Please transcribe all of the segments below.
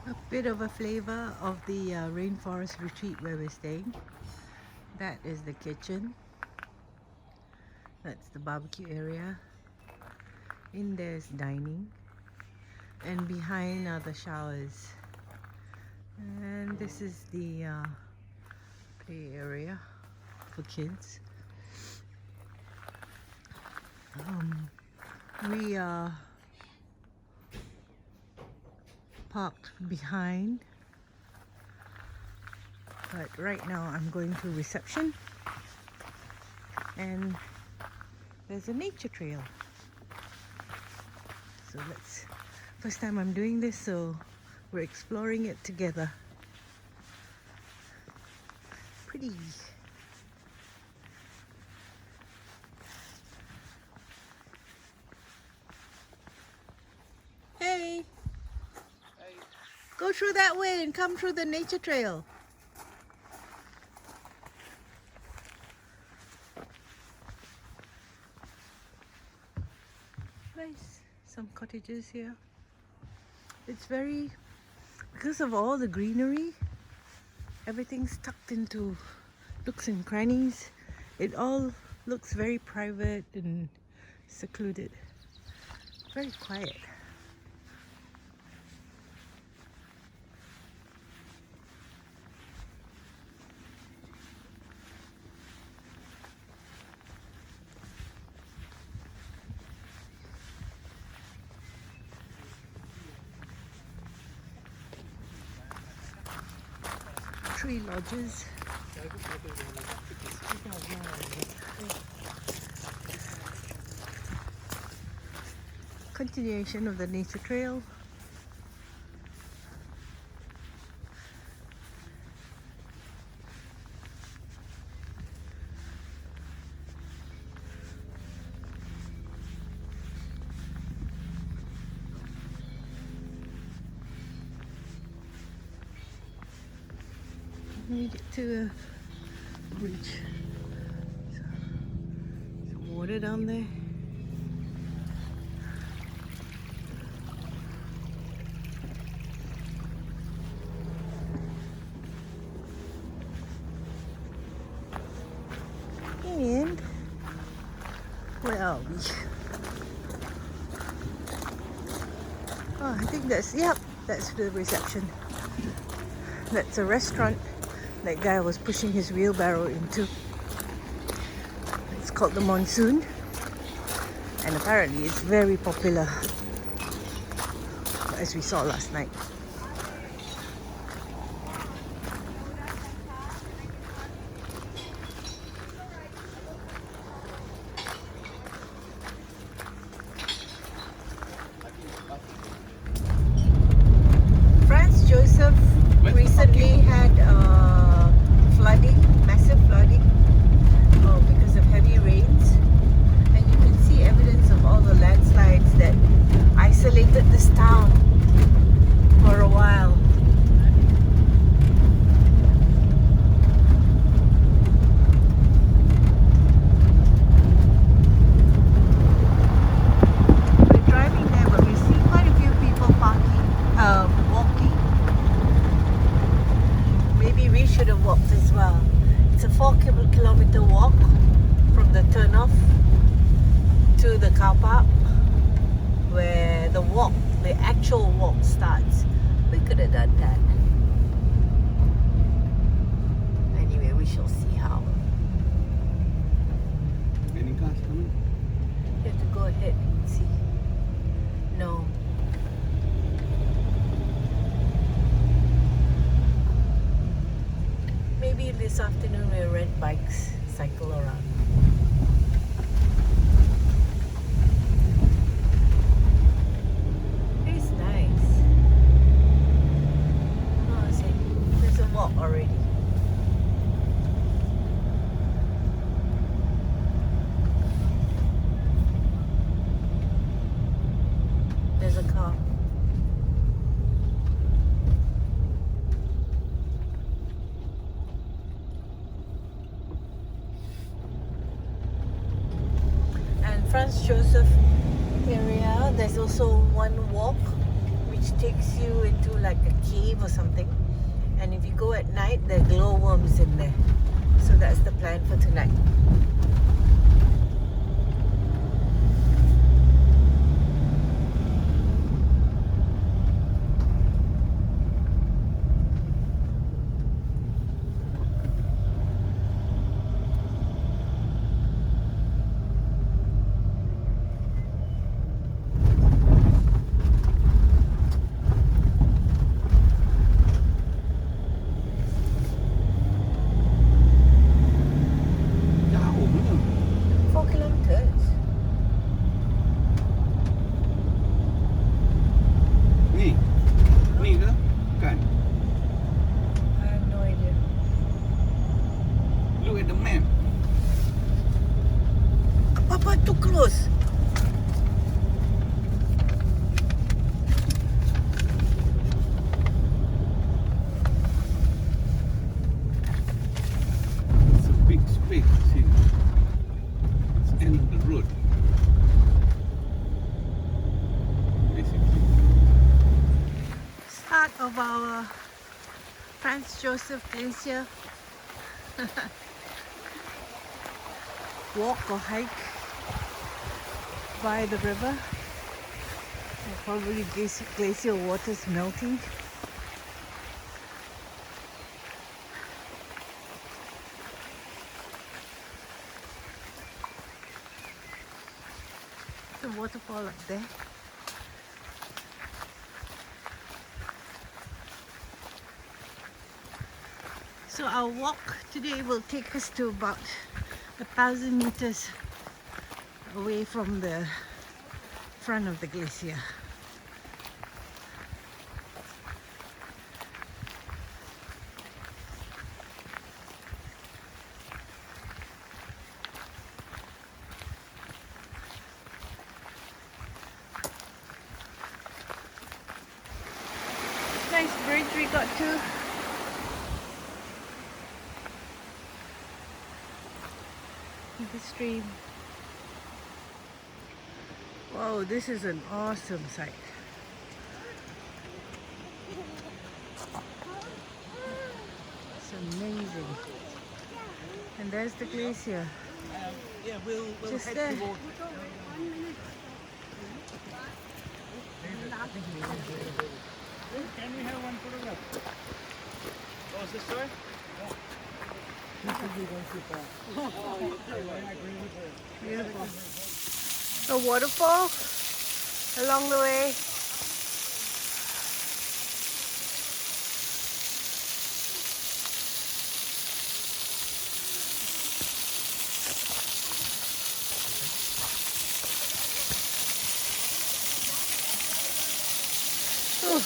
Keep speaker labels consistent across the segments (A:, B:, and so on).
A: A bit of a flavor of the rainforest retreat where we're staying. That is the kitchen. That's the barbecue area. In there's dining. And behind are the showers. And this is the play area for kids. We are parked behind, but right now I'm going to reception, and there's a nature trail. So first time I'm doing this, so we're exploring it together. Pretty. Hey! Go through that way and come through the nature trail. Nice. Some cottages here. It's very, because of all the greenery, everything's tucked into nooks and crannies. It all looks very private and secluded. Very quiet. Tree lodges. Continuation of the nature trail. Made it to a bridge. Some water down there. And where are we? Oh, I think that's the reception. That's a restaurant that guy was pushing his wheelbarrow into. It's called the Monsoon, and apparently it's very popular, as we saw last night. Josef recently had flooding, massive flooding because of heavy rains, and you can see evidence of all the landslides that isolated this town for a while. We're driving there, but we see quite a few people walking. Maybe we should have walked as well. It's a 4-kilometer walk from the turnoff to the car park where the actual walk starts. We could have done that. Anyway, we shall see how.
B: Any cars coming?
A: You have to go ahead and see. No. Maybe this afternoon we'll rent bikes, cycle around. It's nice. Oh, see, there's a walk already. There's a car. Josef area, there's also one walk which takes you into like a cave or something. And if you go at night, there are glowworms in there. So that's the plan for tonight.
B: Jauh punya.
A: 4 kilometers.
B: Ni ke? Kan?
A: I have no idea.
B: Look at the map.
A: Papa, too close.
B: It's a big space. See? It's the end of the road. Basically.
A: Start of our Franz Josef Glacier walk or hike by the river. And probably glacial water's melting. The waterfall up there. So our walk today will take us to about 1,000 meters away from the front of the glacier. Nice bridge we got to. The stream. Whoa, this is an awesome sight. It's amazing. And there's the glacier.
B: Yeah, we'll
A: Just
B: head
A: there.
B: toward. Can we have one photograph? Oh, is this sorry?
A: Beautiful. A waterfall along the way. Ooh.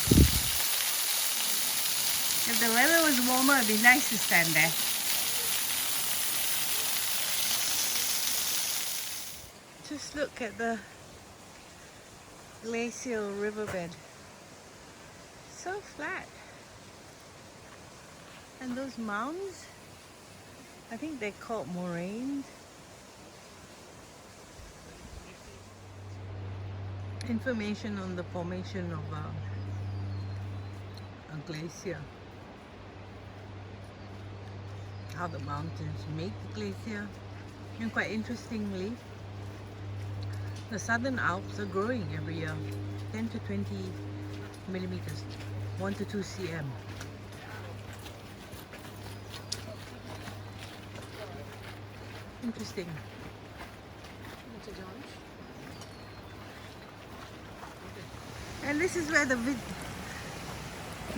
A: If the weather was warmer, it'd be nice to stand there. Just look at the glacial riverbed. So flat. And those mounds, I think they're called moraines. Information on the formation of a glacier. How the mountains make the glacier. And quite interestingly, the southern Alps are growing every year, 10 to 20 millimeters, 1 to 2 cm. Interesting. And this is where the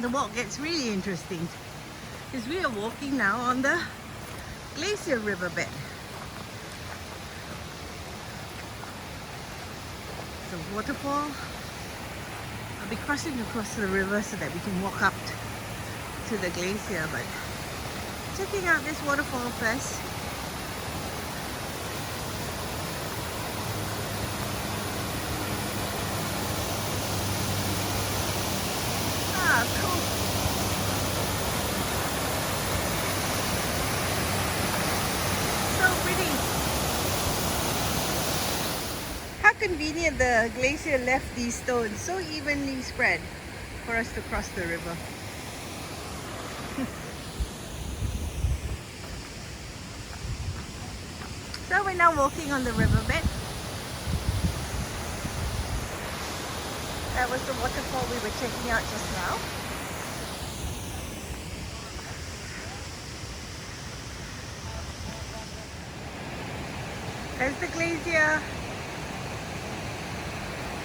A: walk gets really interesting, because we are walking now on the glacier riverbed. The waterfall. I'll be crossing across the river so that we can walk up to the glacier, but checking out this waterfall first. Ah, cool. So pretty. How convenient the glacier left these stones so evenly spread. for us to cross the river. So we're now walking on the riverbed. That was the waterfall we were checking out just now. There's the glacier.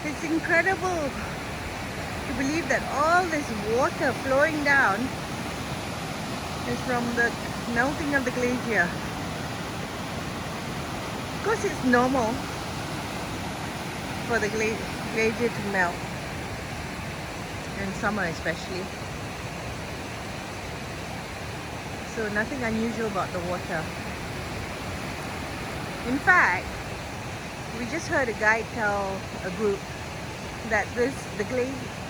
A: It's incredible to believe that all this water flowing down is from the melting of the glacier. Of course, it's normal for the glacier to melt, in summer especially. So nothing unusual about the water. In fact, we just heard a guide tell a group that the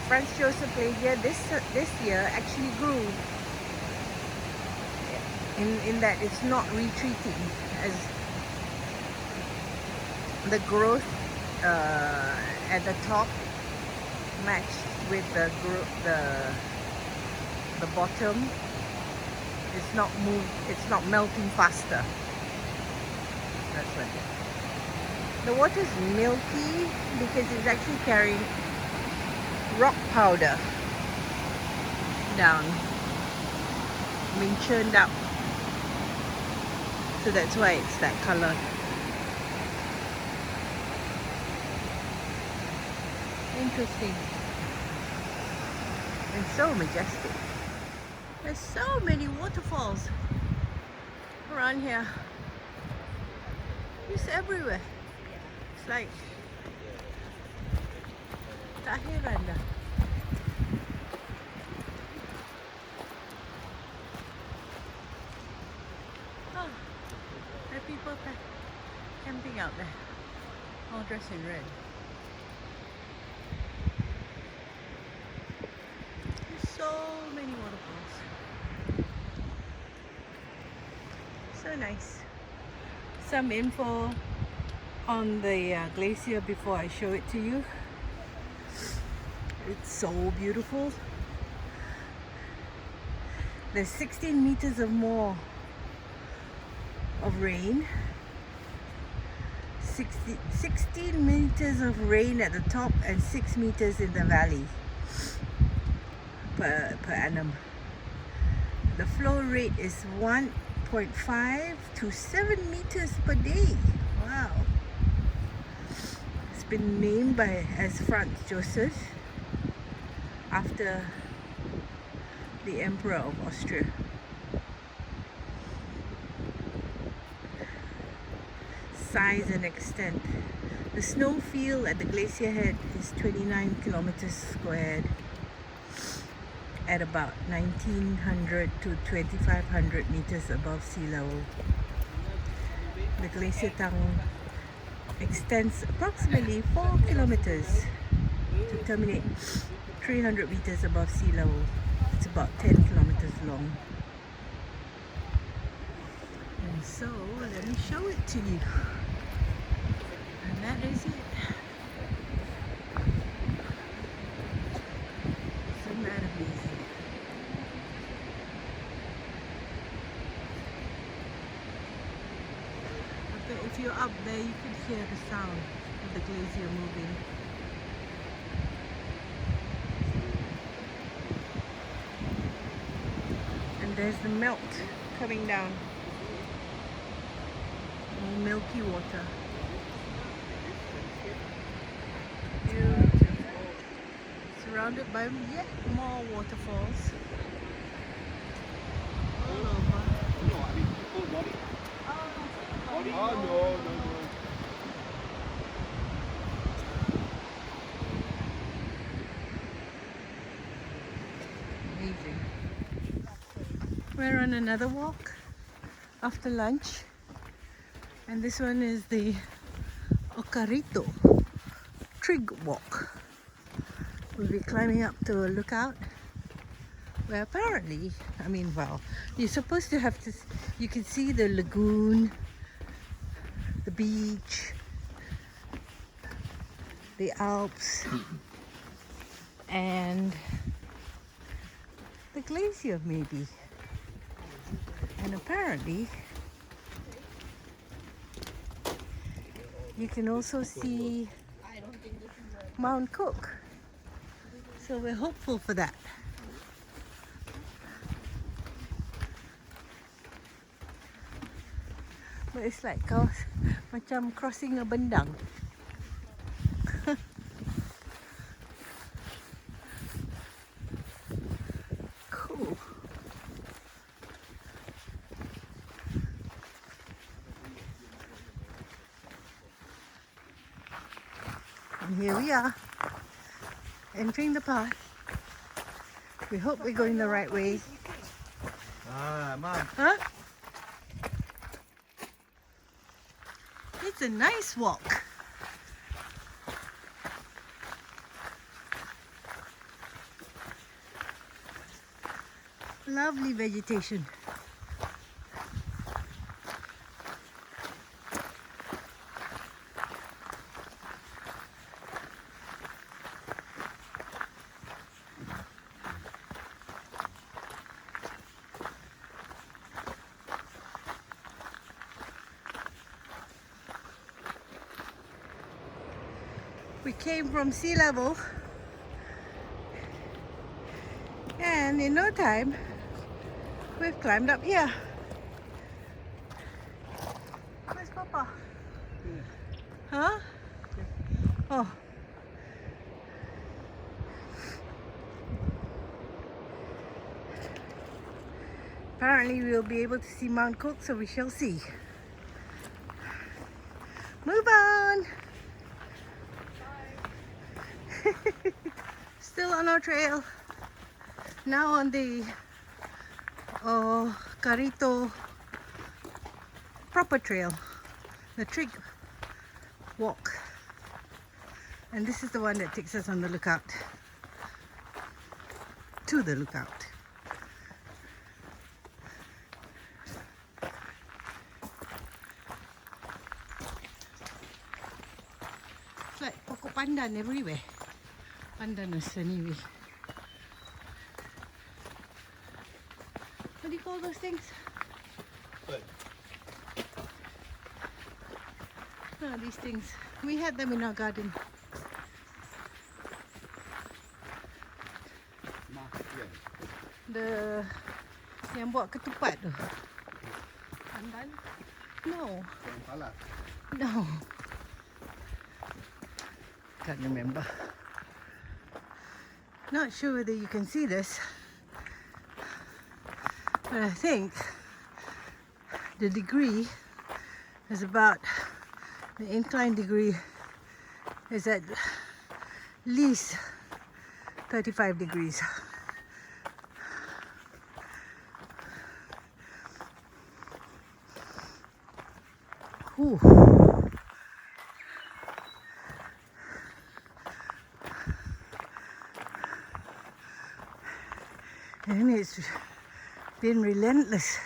A: Franz Josef Glacier this year actually grew. In that it's not retreating, as the growth at the top matched with the bottom. It's not melting faster. That's what it is. The water is milky because it's actually carrying rock powder down, being churned up. So that's why it's that color. Interesting. And so majestic. There's so many waterfalls around here. Just everywhere. It's like tahiran dah. Oh, there are people camping out there, all dressed in red. There's so many waterfalls. So nice. Some info on the glacier before I show it to you. It's so beautiful. There's 16 meters or more of rain. 16 meters of rain at the top and 6 meters in the valley per annum. The flow rate is 1.5 to 7 meters per day. Wow. It's been named as Franz Josef after the Emperor of Austria. Size and extent. The snow field at the glacier head is 29 kilometers squared at about 1900 to 2500 meters above sea level. The glacier tongue extends approximately 4 kilometers to terminate 300 meters above sea level. It's about 10 kilometers long. And so, let me show it to you. And that is it. Isn't that amazing? Okay, if you're up there, you could hear the sound of the glacier moving. And there's the melt coming down. All milky water. Beautiful. Surrounded by yet more waterfalls. All over.
B: No, I mean full body.
A: Oh,
B: Oh no.
A: Amazing. We're on another walk after lunch, and this one is the Ocarito Trig Walk. We'll be climbing up to a lookout where apparently, you're supposed to have to, you can see the lagoon, the beach, the Alps, and the glacier maybe. And apparently you can also see Mount Cook. So we're hopeful for that. But it's like macam crossing a bendang. Cool. And here we are, entering the path. We hope we're going the right way.
B: Mom.
A: Huh? It's a nice walk. Lovely vegetation. We came from sea level, and in no time we've climbed up here. Where's Papa? Huh? Oh. Apparently we'll be able to see Mount Cook, so we shall see. Move on! Still on our trail. Now on the Carito proper trail, the trig walk. And this is the one that takes us on the lookout. To the lookout. It's like pokok pandan everywhere. Pandanus anyway. What do you call those things?
B: What?
A: No, these things. We had them in our garden. The yang buat ketupat tu. Pandan? No. No. Can't remember. Not sure whether you can see this, but I think the degree is about, the incline degree is at least 35 degrees. Ooh. And it's been relentless.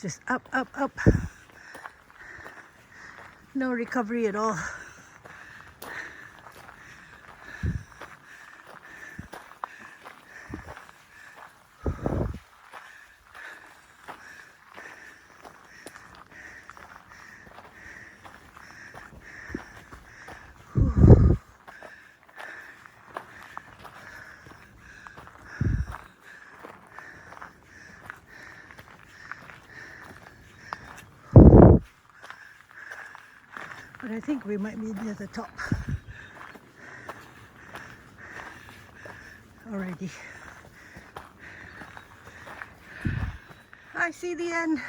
A: Just up, up, up. No recovery at all. But I think we might be near the top already. I see the end.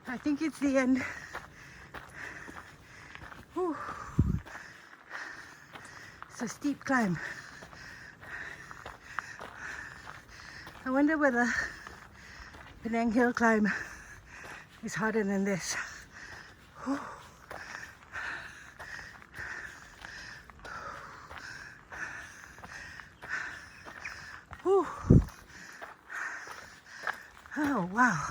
A: I think it's the end. Whew. It's a steep climb. I wonder whether Penang Hill climb is harder than this. Whew. Whew. Oh wow.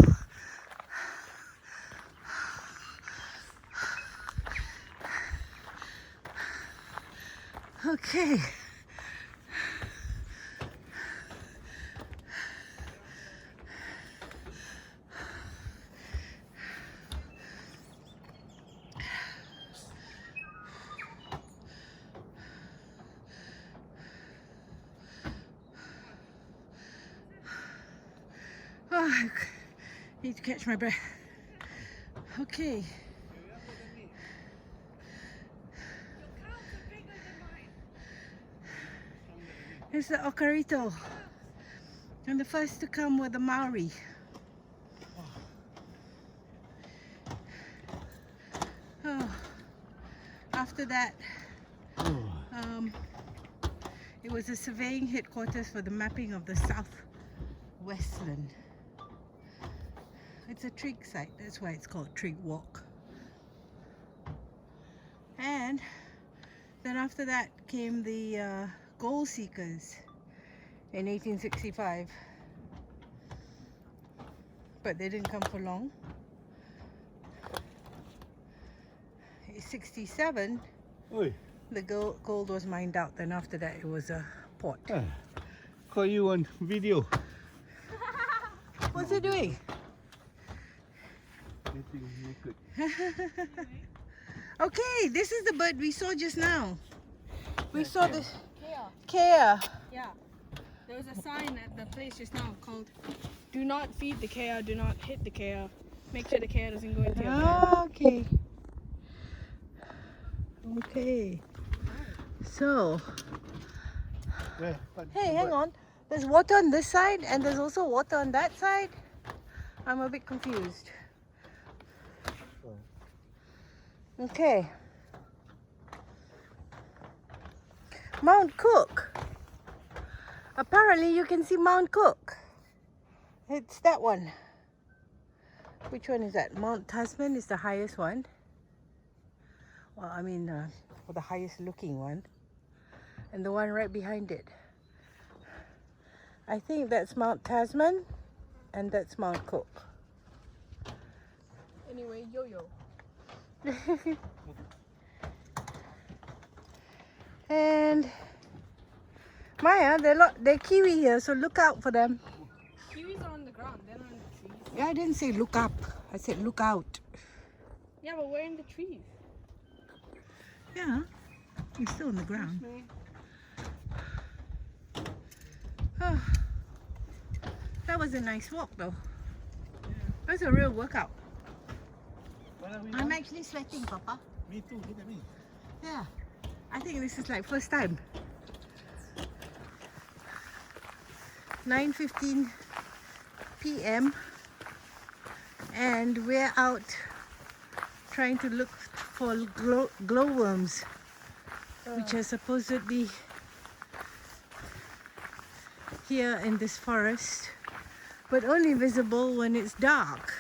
A: Okay. Oh, I need to catch my breath. Okay. Here's the Ocarito. And the first to come were the Maori. Oh. After that, it was a surveying headquarters for the mapping of the Southwestland. It's a trig site, that's why it's called Trig Walk. And then after that came the gold seekers in 1865. But they didn't come for long. In 67,
C: Oi,
A: the gold was mined out. Then after that, it was a port.
C: call you on video.
A: What's it doing?
C: Getting naked.
A: Okay, this is the bird we saw just now. We saw this
D: Kea.
A: kea.
D: Yeah. There was a sign at the place just now called "Do not feed the kea, do not hit the kea. Make sure the kea doesn't go into your bed."
A: Okay. Okay. So,
C: Where? What?
A: hey, hang on. There's water on this side and there's also water on that side. I'm a bit confused. Okay. Mount Cook. Apparently you can see Mount Cook. It's that one. Which one is that? Mount Tasman is the highest one. Well, I mean, or the highest looking one. And the one right behind it. I think that's Mount Tasman and that's Mount Cook.
D: Anyway, yo-yo.
A: And Maya, they're kiwi here, so look out for them.
D: Kiwis are on the ground, they're not in the trees.
A: Yeah, I didn't say look up. I said look out.
D: Yeah, but we're in the trees.
A: Yeah, you're still on the ground. Oh, that was a nice walk though. That was a real workout.
C: What are we
A: I'm
C: on?
A: actually sweating, Papa.
C: Me too, look at me.
A: Yeah, I think this is like first time. 9:15 p.m. and we're out trying to look for glowworms, which are supposedly here in this forest, but only visible when it's dark.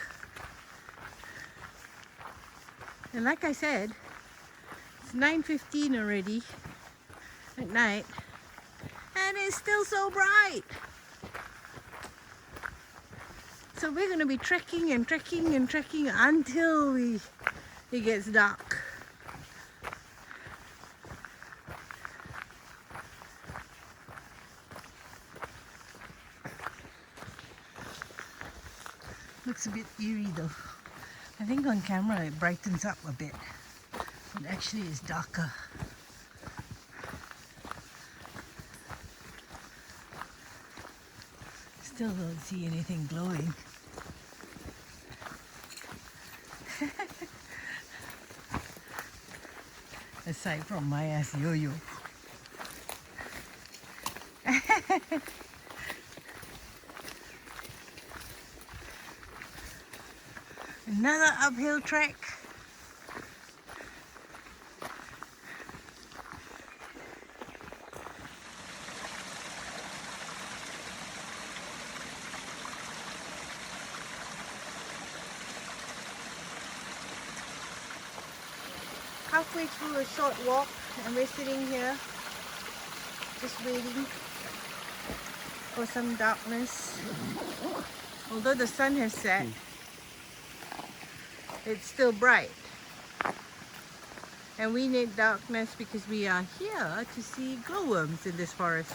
A: And like I said, it's 9:15 already at night and it's still so bright. So we're going to be trekking and trekking and trekking until it gets dark. Looks a bit eerie though. I think on camera it brightens up a bit, but actually it's darker. Still don't see anything glowing. Aside from Maya's yo-yo. Another uphill trek. Halfway through a short walk and we're sitting here just waiting for some darkness. Although the sun has set, it's still bright. And we need darkness because we are here to see glowworms in this forest.